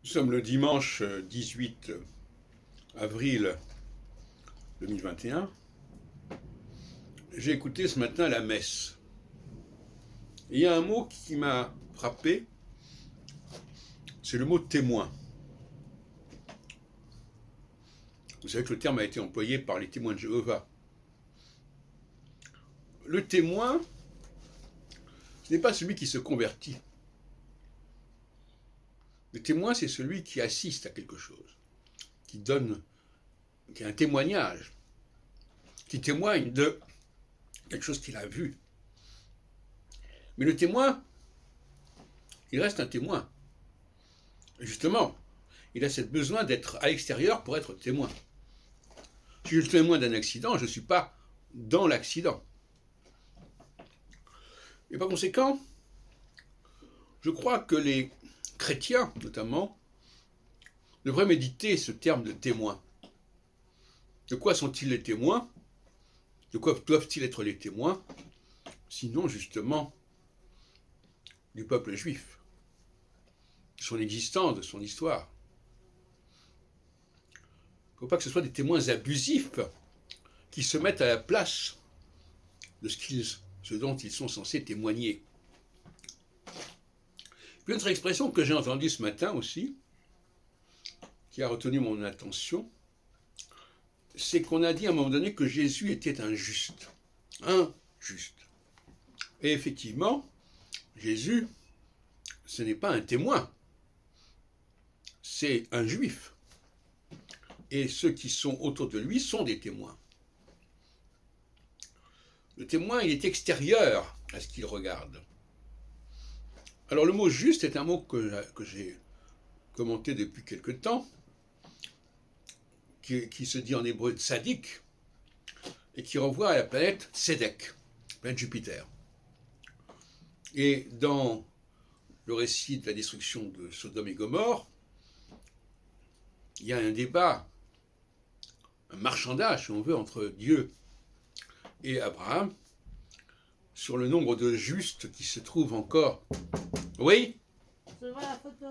Nous sommes le dimanche 18 avril 2021. J'ai écouté ce matin la messe. Et il y a un mot qui m'a frappé, c'est le mot témoin. Vous savez que le terme a été employé par les témoins de Jéhovah. Le témoin, ce n'est pas celui qui se convertit. Le témoin, c'est celui qui assiste à quelque chose, qui a un témoignage, qui témoigne de quelque chose qu'il a vu. Mais le témoin, il reste un témoin. Et justement, il a ce besoin d'être à l'extérieur pour être témoin. Si je suis le témoin d'un accident, je ne suis pas dans l'accident. Et par conséquent, je crois que les chrétiens, notamment, devraient méditer ce terme de témoin. De quoi sont-ils les témoins? De quoi doivent-ils être les témoins? Sinon, justement, du peuple juif, de son existence, de son histoire. Il ne faut pas que ce soit des témoins abusifs qui se mettent à la place de ce dont ils sont censés témoigner. Une autre expression que j'ai entendue ce matin aussi, qui a retenu mon attention, c'est qu'on a dit à un moment donné que Jésus était injuste. Injuste. Et effectivement, Jésus, ce n'est pas un témoin, c'est un juif. Et ceux qui sont autour de lui sont des témoins. Le témoin, il est extérieur à ce qu'il regarde. Alors le mot juste est un mot que j'ai commenté depuis quelque temps, qui se dit en hébreu tzadik, et qui renvoie à la planète Tzedek, planète Jupiter. Et dans le récit de la destruction de Sodome et Gomorrhe, il y a un débat, un marchandage, si on veut, entre Dieu et Abraham, sur le nombre de justes qui se trouvent encore. Oui? Je vois la photo.